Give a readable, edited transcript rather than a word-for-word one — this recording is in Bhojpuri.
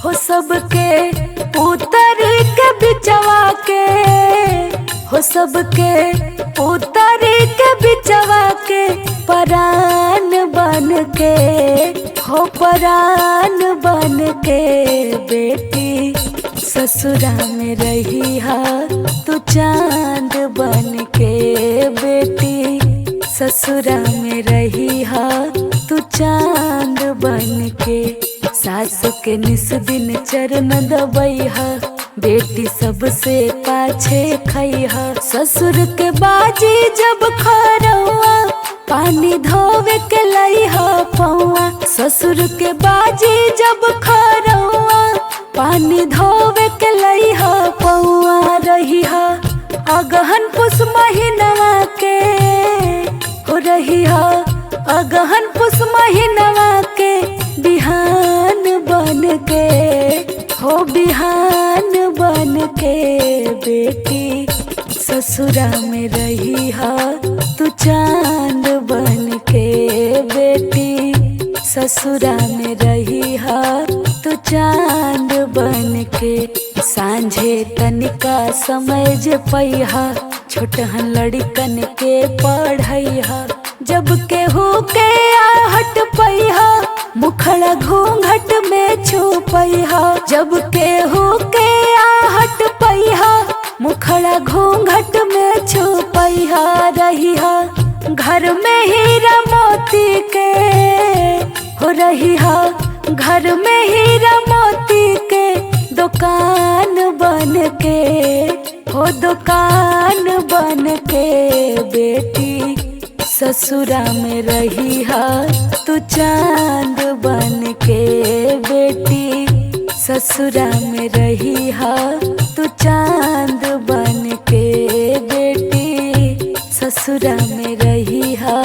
हो सबके उतर के बिचवा के, हो सबके उतर के बिचवा के परान बन के, हो परान बन के बेटी ससुरा में रही हा तू चांद बन के, बेटी ससुरा में रही हा तू चांद बन के। सासु के निस दिन चरण दबैहा, बेटी सबसे पाछे खैहा। ससुर के बाजी जब खरौआ, पानी धोवे के लैहा पौआ। ससुर के बाजी जब खरौआ, पानी धोवे के लैहा पौआ। रहिहा अगहन पुस महीनवा के, हो रहिहा अगहन पुस महीनवा के बिहान बन के, हो बिहान बन के बेटी ससुरा में रही हा तू चांद बन के, बेटी ससुरा में रही हा तू चांद बन के। सांझे तनिका समय जे पैहा, छोटहन लड़कन के पढ़ैहा। जब केहू के आहट पैहा, मुखड़ा घूंघट में छुपैहा। जब केहू के आहट पैहा, मुखड़ा घूंघट में छुपैहा। रहिहा घर में हीरा मोती के, हो रहिहा घर में हीरा मोती के दुकान बन के, हो दुकान बन के बेटी ससुरा में रही हा तू चांद बन के, बेटी ससुरा में रही हा तू चांद बन के, बेटी ससुरा में रही हा